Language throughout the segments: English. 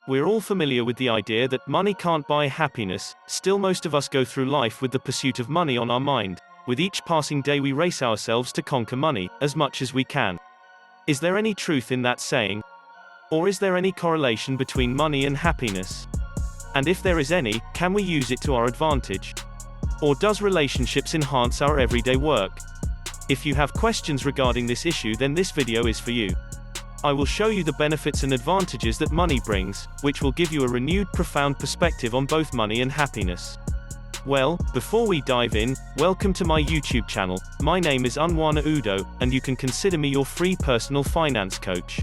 We're all familiar with the idea that money can't buy happiness, still most of us go through life with the pursuit of money on our mind. With each passing day we race ourselves to conquer money, as much as we can. Is there any truth in that saying? Or is there any correlation between money and happiness? And if there is any, can we use it to our advantage? Or does relationships enhance our everyday work? If you have questions regarding this issue, then this video is for you. I will show you the benefits and advantages that money brings, which will give you a renewed, profound perspective on both money and happiness. Well, before we dive in, welcome to my YouTube channel. My name is Unwana Udoh, and you can consider me your free personal finance coach.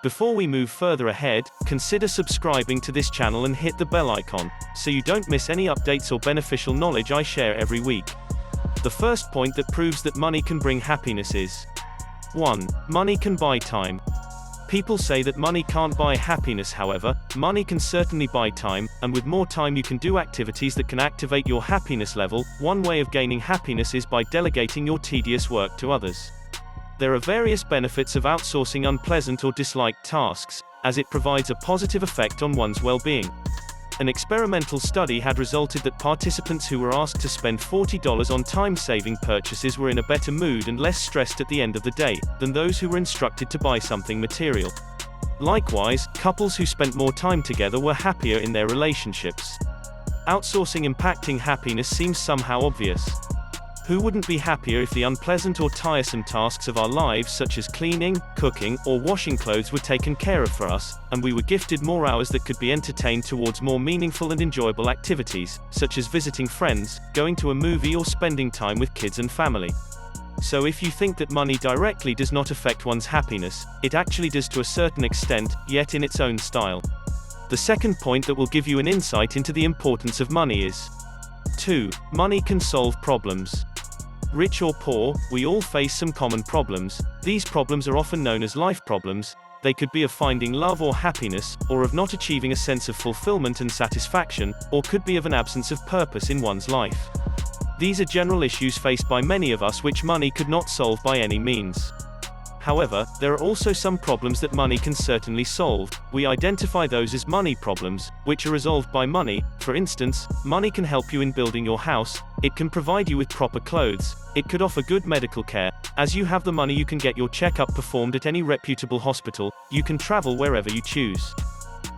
Before we move further ahead, consider subscribing to this channel and hit the bell icon, so you don't miss any updates or beneficial knowledge I share every week. The first point that proves that money can bring happiness is 1. Money can buy time. People say that money can't buy happiness. However, money can certainly buy time, and with more time you can do activities that can activate your happiness level. One way of gaining happiness is by delegating your tedious work to others. There are various benefits of outsourcing unpleasant or disliked tasks, as it provides a positive effect on one's well-being. An experimental study had resulted that participants who were asked to spend $40 on time-saving purchases were in a better mood and less stressed at the end of the day, than those who were instructed to buy something material. Likewise, couples who spent more time together were happier in their relationships. Outsourcing impacting happiness seems somehow obvious. Who wouldn't be happier if the unpleasant or tiresome tasks of our lives, such as cleaning, cooking, or washing clothes, were taken care of for us, and we were gifted more hours that could be entertained towards more meaningful and enjoyable activities, such as visiting friends, going to a movie, or spending time with kids and family. So if you think that money directly does not affect one's happiness, it actually does to a certain extent, yet in its own style. The second point that will give you an insight into the importance of money is 2. Money can solve problems. Rich or poor, we all face some common problems. These problems are often known as life problems. They could be of finding love or happiness, or of not achieving a sense of fulfillment and satisfaction, or could be of an absence of purpose in one's life. These are general issues faced by many of us which money could not solve by any means. However, there are also some problems that money can certainly solve. We identify those as money problems, which are resolved by money. For instance, money can help you in building your house, it can provide you with proper clothes, it could offer good medical care. As you have the money, you can get your checkup performed at any reputable hospital, you can travel wherever you choose.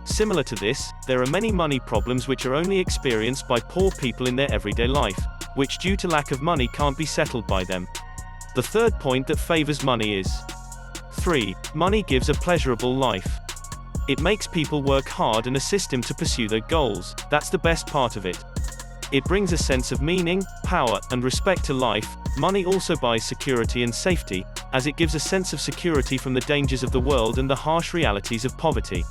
Similar to this, there are many money problems which are only experienced by poor people in their everyday life, which due to lack of money can't be settled by them. The third point that favors money is 3. Money gives a pleasurable life. It makes people work hard and assist them to pursue their goals. That's the best part of it. It brings a sense of meaning, power, and respect to life. Money also buys security and safety, as it gives a sense of security from the dangers of the world and the harsh realities of poverty.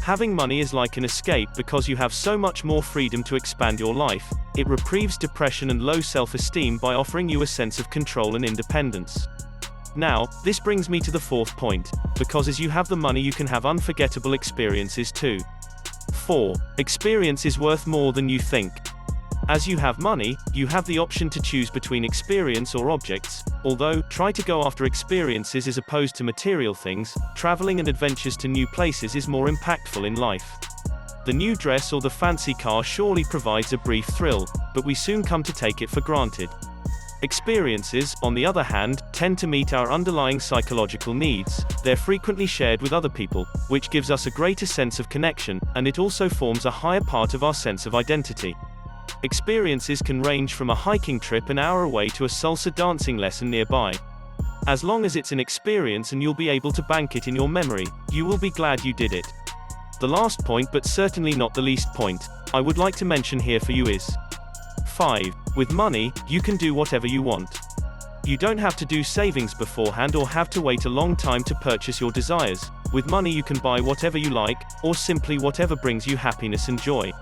Having money is like an escape because you have so much more freedom to expand your life. It reprieves depression and low self-esteem by offering you a sense of control and independence. Now, this brings me to the fourth point, because as you have the money you can have unforgettable experiences too. 4. Experience is worth more than you think. As you have money, you have the option to choose between experience or objects, although, try to go after experiences as opposed to material things. Traveling and adventures to new places is more impactful in life. The new dress or the fancy car surely provides a brief thrill, but we soon come to take it for granted. Experiences, on the other hand, tend to meet our underlying psychological needs. They're frequently shared with other people, which gives us a greater sense of connection, and it also forms a higher part of our sense of identity. Experiences can range from a hiking trip an hour away to a salsa dancing lesson nearby. As long as it's an experience and you'll be able to bank it in your memory, you will be glad you did it. The last point, but certainly not the least point, I would like to mention here for you is 5. With money, you can do whatever you want. You don't have to do savings beforehand or have to wait a long time to purchase your desires. With money you can buy whatever you like, or simply whatever brings you happiness and joy.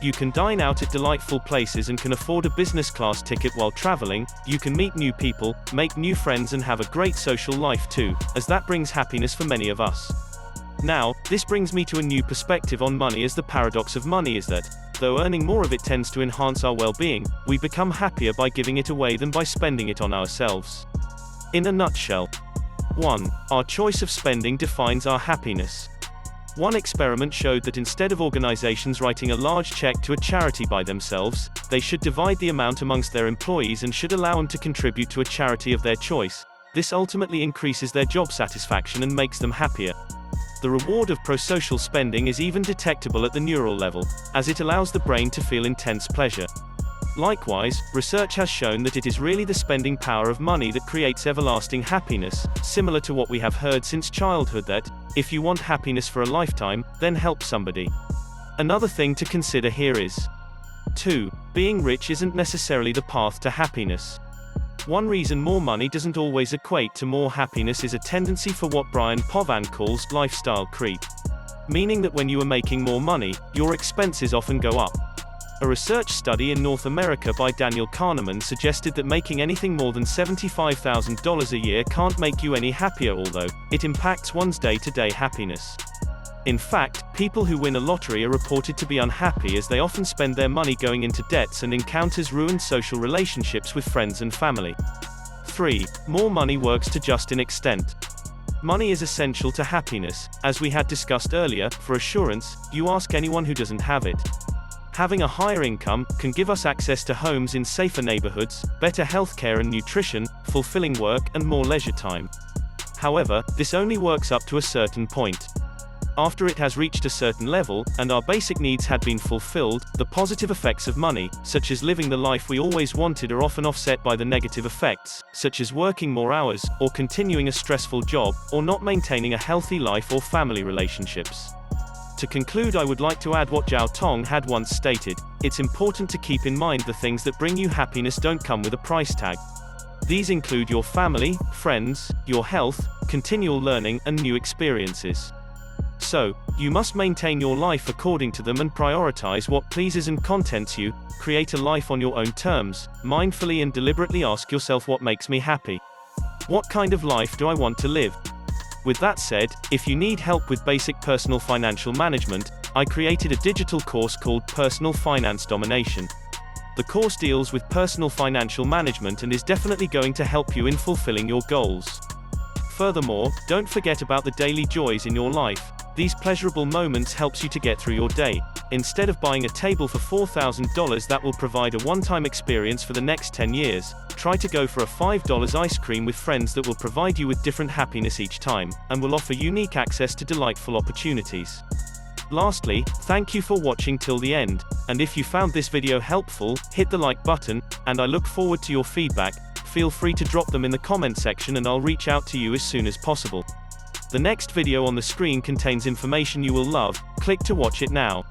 You can dine out at delightful places and can afford a business class ticket while traveling. You can meet new people, make new friends, and have a great social life too, as that brings happiness for many of us. Now, this brings me to a new perspective on money, as the paradox of money is that, though earning more of it tends to enhance our well-being, we become happier by giving it away than by spending it on ourselves. In a nutshell. 1. Our choice of spending defines our happiness. One experiment showed that instead of organizations writing a large check to a charity by themselves, they should divide the amount amongst their employees and should allow them to contribute to a charity of their choice. This ultimately increases their job satisfaction and makes them happier. The reward of pro-social spending is even detectable at the neural level, as it allows the brain to feel intense pleasure. Likewise, research has shown that it is really the spending power of money that creates everlasting happiness, similar to what we have heard since childhood that, if you want happiness for a lifetime, then help somebody. Another thing to consider here is 2. Being rich isn't necessarily the path to happiness. One reason more money doesn't always equate to more happiness is a tendency for what Brian Povan calls lifestyle creep. Meaning that when you are making more money, your expenses often go up. A research study in North America by Daniel Kahneman suggested that making anything more than $75,000 a year can't make you any happier, although it impacts one's day-to-day happiness. In fact, people who win a lottery are reported to be unhappy as they often spend their money going into debts and encounters ruined social relationships with friends and family. 3. More money works to just an extent. Money is essential to happiness. As we had discussed earlier, for assurance, you ask anyone who doesn't have it. Having a higher income can give us access to homes in safer neighborhoods, better healthcare and nutrition, fulfilling work, and more leisure time. However, this only works up to a certain point. After it has reached a certain level, and our basic needs had been fulfilled, the positive effects of money, such as living the life we always wanted, are often offset by the negative effects, such as working more hours, or continuing a stressful job, or not maintaining a healthy life or family relationships. To conclude, I would like to add what Zhao Tong had once stated: it's important to keep in mind the things that bring you happiness don't come with a price tag. These include your family, friends, your health, continual learning, and new experiences. So, you must maintain your life according to them and prioritize what pleases and contents you. Create a life on your own terms, mindfully and deliberately ask yourself, what makes me happy? What kind of life do I want to live? With that said, if you need help with basic personal financial management, I created a digital course called Personal Finance Domination. The course deals with personal financial management and is definitely going to help you in fulfilling your goals. Furthermore, don't forget about the daily joys in your life. These pleasurable moments helps you to get through your day. Instead of buying a table for $4,000 that will provide a one-time experience for the next 10 years, try to go for a $5 ice cream with friends that will provide you with different happiness each time, and will offer unique access to delightful opportunities. Lastly, thank you for watching till the end, and if you found this video helpful, hit the like button, and I look forward to your feedback. Feel free to drop them in the comment section and I'll reach out to you as soon as possible. The next video on the screen contains information you will love. Click to watch it now.